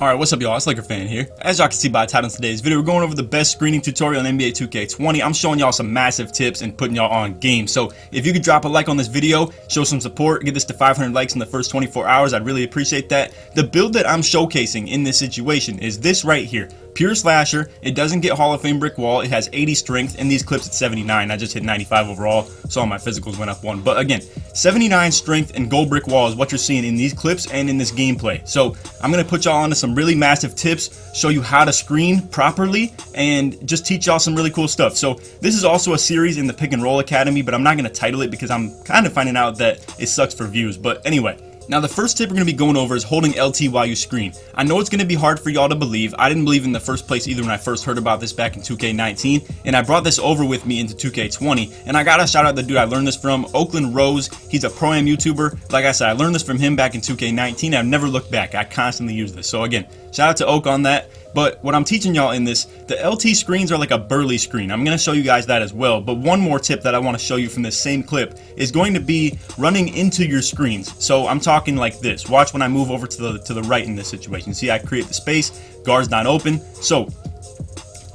Alright, what's up y'all, it's LakerFan here. As y'all can see by the title of today's video, we're going over the best screening tutorial in NBA 2K20. I'm showing y'all some massive tips and putting y'all on game. So if you could drop a like on this video, show some support, get this to 500 likes in the first 24 hours, I'd really appreciate that. The build that I'm showcasing in this situation is this right here. Pure slasher, it doesn't get Hall of Fame brick wall, it has 80 strength, in these clips it's 79, I just hit 95 overall, so all my physicals went up one. But again, 79 strength and gold brick wall is what you're seeing in these clips and in this gameplay. So I'm going to put y'all onto some really massive tips, show you how to screen properly, and just teach y'all some really cool stuff. So this is also a series in the Pick and Roll Academy, but I'm not going to title it because I'm kind of finding out that it sucks for views. But anyway. Now the first tip we're going to be going over is holding LT while you screen. I know it's going to be hard for y'all to believe. I didn't believe in the first place either when I first heard about this back in 2K19, and I brought this over with me into 2K20, and I gotta shout out the dude I learned this from, Oakland Rose. He's a pro-am YouTuber. Like I said, I learned this from him back in 2K19. I've never looked back. I constantly use this. So again, shout out to Oak on that. But what I'm teaching y'all in this, the LT screens are like a burly screen. I'm going to show you guys that as well. But one more tip that I want to show you from this same clip is going to be running into your screens. So I'm talking like this. Watch when I move over to the right in this situation. See, I create the space, guard's not open. So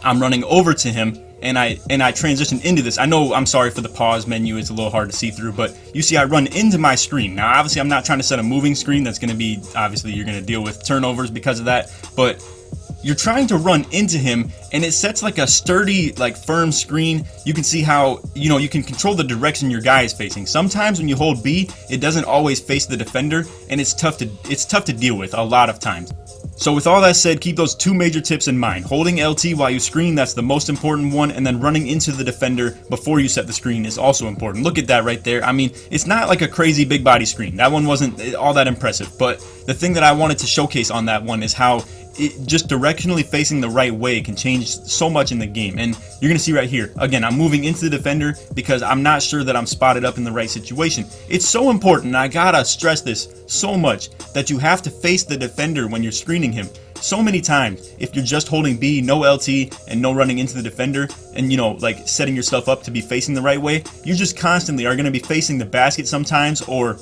I'm running over to him and I transition into this. I know, I'm sorry for the pause menu, it's a little hard to see through, but you see I run into my screen. Now obviously I'm not trying to set a moving screen. That's going to be, obviously you're going to deal with turnovers because of that, but you're trying to run into him and it sets like a sturdy, like firm screen. You can see how, you can control the direction your guy is facing. Sometimes when you hold B, it doesn't always face the defender and it's tough to deal with a lot of times. So with all that said, keep those two major tips in mind. Holding LT while you screen, that's the most important one, and then running into the defender before you set the screen is also important. Look at that right there. I mean, it's not like a crazy big body screen. That one wasn't all that impressive, but the thing that I wanted to showcase on that one is how just directionally facing the right way can change so much in the game. And you're gonna see right here, again, I'm moving into the defender because I'm not sure that I'm spotted up in the right situation. It's so important, and I gotta stress this so much, that you have to face the defender when you're screening him. So many times, if you're just holding B, no LT, and no running into the defender, and like setting yourself up to be facing the right way, you just constantly are gonna be facing the basket sometimes, or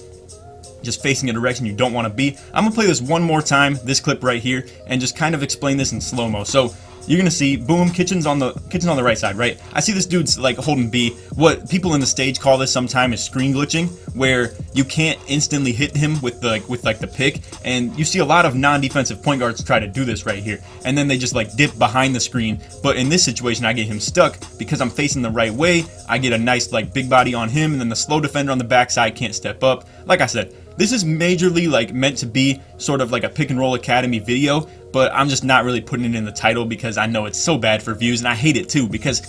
just facing a direction you don't want to be. I'm gonna play this one more time, this clip right here, and just kind of explain this in slow-mo. So you're gonna see, boom, kitchen's on the right side, right? I see this dude's like holding B. What people in the stage call this sometimes is screen glitching, where you can't instantly hit him with the pick, and you see a lot of non-defensive point guards try to do this right here, and then they just like dip behind the screen. But in this situation, I get him stuck because I'm facing the right way. I get a nice like big body on him, and then the slow defender on the backside can't step up. Like I said, this is majorly like meant to be sort of like a Pick and Roll Academy video, but I'm just not really putting it in the title because I know it's so bad for views, and I hate it too because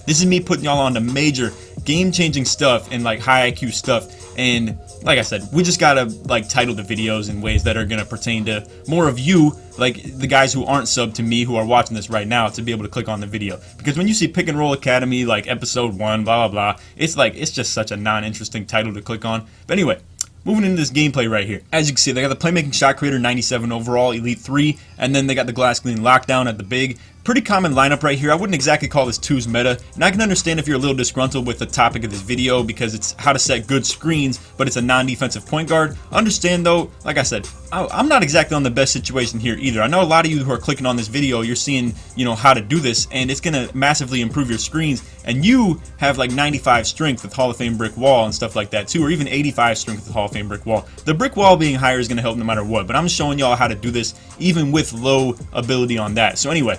this is me putting y'all on to major game-changing stuff and like high IQ stuff. And like I said, we just gotta like title the videos in ways that are gonna pertain to more of you, like the guys who aren't subbed to me who are watching this right now, to be able to click on the video. Because when you see Pick and Roll Academy, like episode 1, blah blah blah, it's just such a non-interesting title to click on. But anyway, moving into this gameplay right here. As you can see, they got the playmaking shot creator 97 overall, elite 3, and then they got the glass clean lockdown at the big. Pretty common lineup right here. I wouldn't exactly call this 2's meta, and I can understand if you're a little disgruntled with the topic of this video because it's how to set good screens, but it's a non-defensive point guard. Understand though, like I said, I'm not exactly on the best situation here either. I know a lot of you who are clicking on this video, you're seeing, how to do this, and it's gonna massively improve your screens, and you have like 95 strength with Hall of Fame brick wall and stuff like that too, or even 85 strength with Hall of Fame brick wall. The brick wall being higher is gonna help no matter what, but I'm showing y'all how to do this even with low ability on that. So anyway,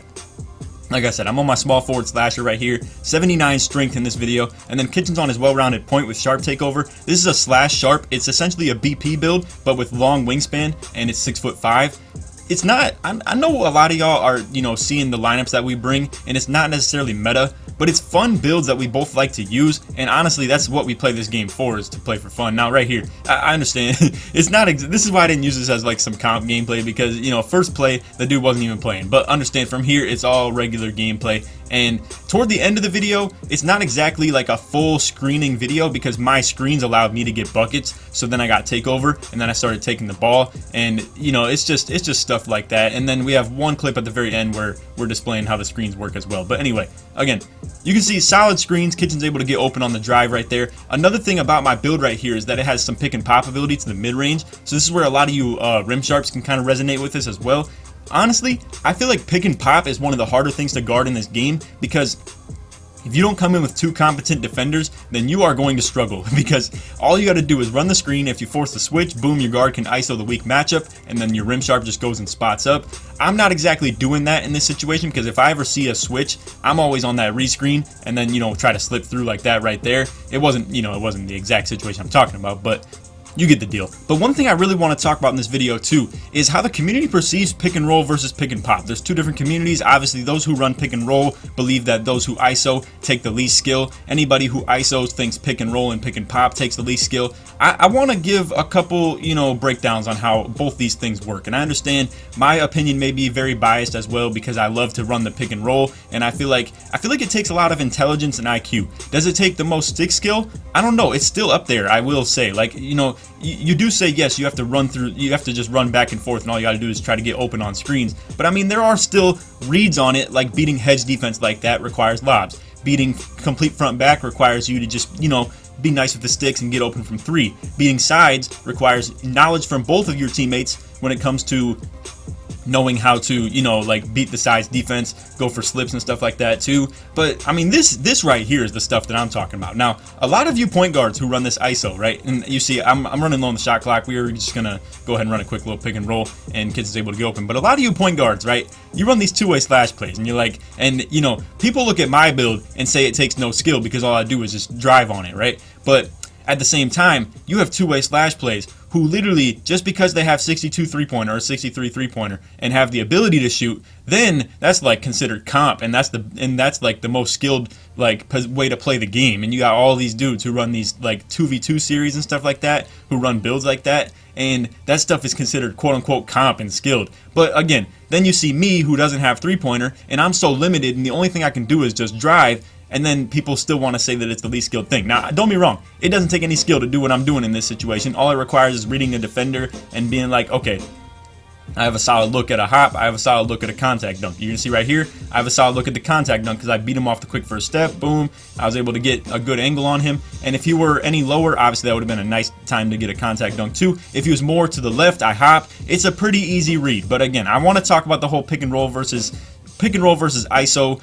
like I said, I'm on my small forward slasher right here, 79 strength in this video, and then Kitchen's on his well-rounded point with sharp takeover. This is a slash sharp. It's essentially a BP build, but with long wingspan, and it's 6'5". It's not, I know a lot of y'all are, seeing the lineups that we bring, and it's not necessarily meta, but it's fun builds that we both like to use, and honestly, that's what we play this game for, is to play for fun. Now, right here, I understand, it's not, this is why I didn't use this as like some comp gameplay, because, first play, the dude wasn't even playing, but understand, from here, it's all regular gameplay. And toward the end of the video, it's not exactly like a full screening video because my screens allowed me to get buckets. So then I got takeover, and then I started taking the ball, and it's just stuff like that. And then we have one clip at the very end where we're displaying how the screens work as well. But anyway, again, you can see solid screens. Kitchen's able to get open on the drive right there. Another thing about my build right here is that it has some pick and pop ability to the mid range. So this is where a lot of you rim sharps can kind of resonate with this as well. honestly, I feel like pick and pop is one of the harder things to guard in this game, because if you don't come in with two competent defenders, then you are going to struggle, because all you got to do is run the screen. If you force the switch, boom, your guard can ISO the weak matchup, and then your rim sharp just goes and spots up. I'm not exactly doing that in this situation, because if I ever see a switch, I'm always on that rescreen, and then, try to slip through like that right there. It wasn't the exact situation I'm talking about, but you get the deal. But one thing I really want to talk about in this video too is how the community perceives pick and roll versus pick and pop. There's two different communities. Obviously, those who run pick and roll believe that those who ISO take the least skill. Anybody who ISOs thinks pick and roll and pick and pop takes the least skill. I want to give a couple, breakdowns on how both these things work. And I understand my opinion may be very biased as well, because I love to run the pick and roll, and I feel like it takes a lot of intelligence and IQ. Does it take the most stick skill? I don't know. It's still up there, I will say. Like, you do say yes, you have to just run back and forth, and all you got to do is try to get open on screens. But I mean, there are still reads on it, like beating hedge defense like that requires lobs. Beating complete front back requires you to just, be nice with the sticks and get open from three. Beating sides requires knowledge from both of your teammates when it comes to knowing how to, beat the sides defense, go for slips and stuff like that too. But I mean, this right here is the stuff that I'm talking about. Now, a lot of you point guards who run this ISO, right? And you see, I'm running low on the shot clock. We were just gonna go ahead and run a quick little pick and roll, and kids is able to get open. But a lot of you point guards, right? You run these two-way slash plays, and you're like, people look at my build and say it takes no skill because all I do is just drive on it, right? But at the same time, you have two-way slash plays who literally, just because they have 62 3-pointer or 63 3-pointer and have the ability to shoot, then that's like considered comp, and that's like the most skilled way to play the game. And you got all these dudes who run these like 2v2 series and stuff like that, who run builds like that, and that stuff is considered quote-unquote comp and skilled. But again, then you see me, who doesn't have 3-pointer, and I'm so limited, and the only thing I can do is just drive, and then people still want to say that it's the least skilled thing. Now, don't be wrong. It doesn't take any skill to do what I'm doing in this situation. All it requires is reading a defender and being like, okay, I have a solid look at a hop. I have a solid look at a contact dunk. You can see right here, I have a solid look at the contact dunk because I beat him off the quick first step. Boom. I was able to get a good angle on him. And if he were any lower, obviously that would have been a nice time to get a contact dunk too. If he was more to the left, I hop. It's a pretty easy read. But again, I want to talk about the whole pick and roll versus ISO,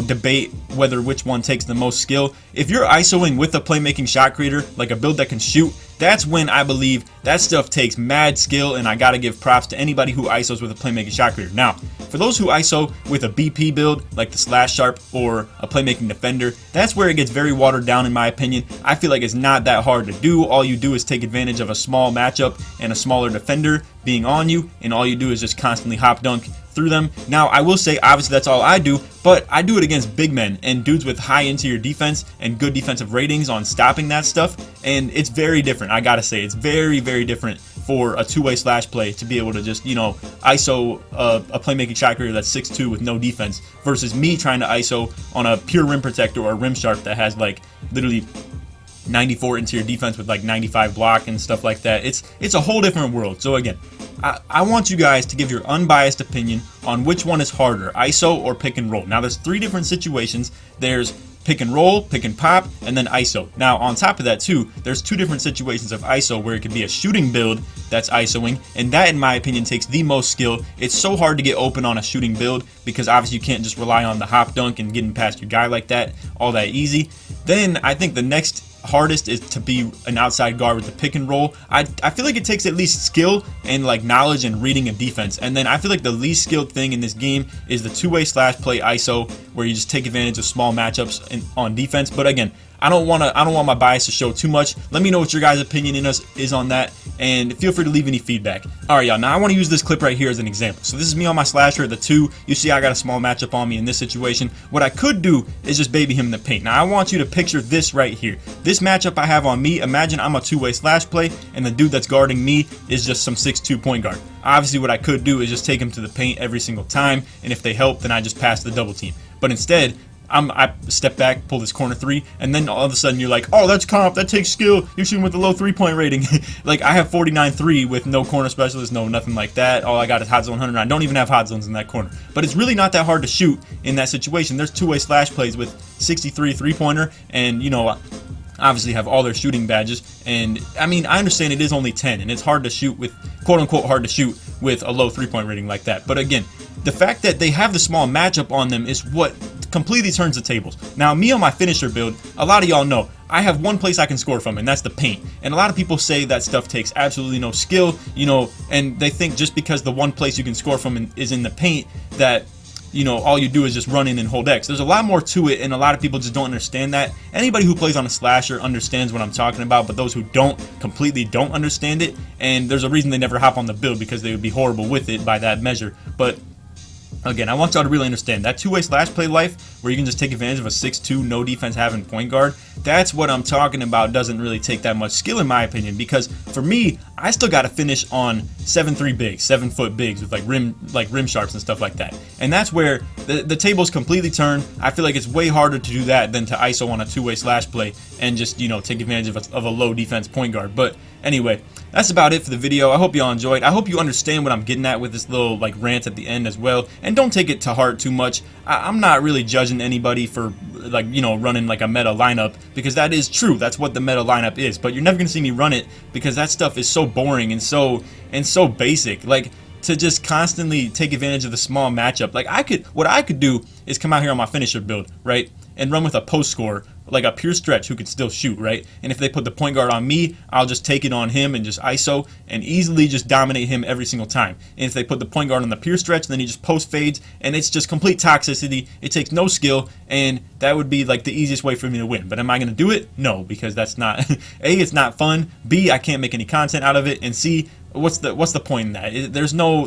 debate whether which one takes the most skill. If you're ISOing with a playmaking shot creator, like a build that can shoot, that's when I believe that stuff takes mad skill, and I gotta give props to anybody who ISOs with a playmaking shot creator. Now, for those who ISO with a BP build, like the slash sharp or a playmaking defender, that's where it gets very watered down in my opinion. I feel like it's not that hard to do. All you do is take advantage of a small matchup and a smaller defender being on you, and all you do is just constantly hop dunk through them. Now, I will say, obviously that's all I do, but I do it against big men and dudes with high interior defense and good defensive ratings on stopping that stuff, and it's very different. I gotta say, it's very, very different for a two-way slash play to be able to just, ISO a playmaking shot creator that's 6'2" with no defense versus me trying to ISO on a pure rim protector or a rim sharp that has like literally 94 interior defense with like 95 block and stuff like that. It's a whole different world. So again, I want you guys to give your unbiased opinion on which one is harder, ISO or pick and roll. Now, there's three different situations. There's pick and roll, pick and pop, and then ISO. Now, on top of that too, there's two different situations of ISO where it could be a shooting build that's ISOing, and that, in my opinion, takes the most skill. It's so hard to get open on a shooting build because obviously you can't just rely on the hop dunk and getting past your guy like that all that easy. Then I think the next hardest is to be an outside guard with the pick and roll. I feel like it takes at least skill and like knowledge and reading a defense. And then I feel like the least skilled thing in this game is the two-way slash play ISO, where you just take advantage of small matchups on defense. But again, I don't want my bias to show too much. Let me know what your guys' opinion is on that, and feel free to leave any feedback. All right, y'all. Now I want to use this clip right here as an example. So this is me on my slasher at the 2. You see, I got a small matchup on me in this situation. What I could do is just baby him in the paint. Now I want you to picture this right here. This matchup I have on me. Imagine I'm a two-way slash play, and the dude that's guarding me is just some 6'2" point guard. Obviously, what I could do is just take him to the paint every single time, and if they help, then I just pass the double team. But instead, I step back, pull this corner 3, and then all of a sudden you're like, oh, that's comp, that takes skill, you're shooting with a low 3-point rating. Like, I have 49-3 with no corner specialist, no nothing like that. All I got is hot zone 100. I don't even have hot zones in that corner. But it's really not that hard to shoot in that situation. There's two-way slash plays with 63 3-pointer, and obviously have all their shooting badges. And I mean, I understand it is only 10 and it's hard to shoot with, quote unquote, hard to shoot with a low 3-point rating like that. But again, the fact that they have the small matchup on them is what completely turns the tables. Now, me on my finisher build, a lot of y'all know I have one place I can score from, and that's the paint. And a lot of people say that stuff takes absolutely no skill, you know, and they think just because the one place you can score from is in the paint that, you know, all you do is just run in and hold X. There's a lot more to it, and a lot of people just don't understand that. Anybody who plays on a slasher understands what I'm talking about, but those who don't completely don't understand it, and there's a reason they never hop on the build, because they would be horrible with it by that measure. But again, I want y'all to really understand that two-way slash play life where you can just take advantage of a 6'2", no defense having point guard. That's what I'm talking about. Doesn't really take that much skill in my opinion, because for me, I still got to finish on 7'3" bigs, 7-foot bigs with like rim sharps and stuff like that. And that's where the tables completely turn. I feel like it's way harder to do that than to ISO on a two-way slash play and just, you know, take advantage of a low defense point guard. But anyway, that's about it for the video. I hope y'all enjoyed. I hope you understand what I'm getting at with this little like rant at the end as well. And don't take it to heart too much. I'm not really judging anybody for like, you know, running like a meta lineup, because that is true. That's what the meta lineup is. But you're never gonna see me run it because that stuff is so boring and so basic. Like, to just constantly take advantage of the small matchup. Like, what I could do is come out here on my finisher build, right, and run with a post scorer, like a pure stretch who could still shoot, right? And if they put the point guard on me, I'll just take it on him and just ISO and easily just dominate him every single time. And if they put the point guard on the pure stretch, then he just post fades, and it's just complete toxicity. It takes no skill, and that would be like the easiest way for me to win. But am I going to do it? No, because that's not A, it's not fun. B, I can't make any content out of it. And C, what's the point in that? There's no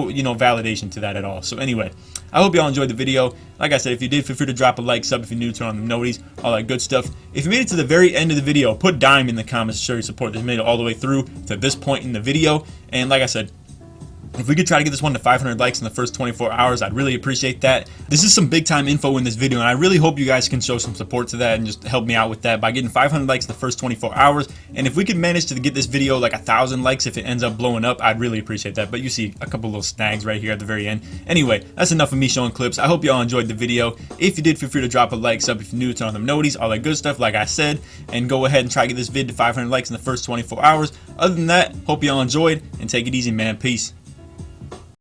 you know, validation to that at all. So anyway, I hope y'all enjoyed the video. Like I said, if you did, feel free to drop a like, sub if you're new, turn on the noties, all that good stuff. If you made it to the very end of the video, put dime in the comments to show your support that you made it all the way through to this point in the video. And like I said, if we could try to get this one to 500 likes in the first 24 hours, I'd really appreciate that. This is some big time info in this video, and I really hope you guys can show some support to that and just help me out with that by getting 500 likes in the first 24 hours. And if we could manage to get this video like 1,000 likes, if it ends up blowing up, I'd really appreciate that. But you see a couple little snags right here at the very end. Anyway, that's enough of me showing clips. I hope y'all enjoyed the video. If you did, feel free to drop a like, sub if you're new, turn on the noties, all that good stuff like I said, and go ahead and try to get this vid to 500 likes in the first 24 hours. Other than that, hope y'all enjoyed, and take it easy, man. Peace.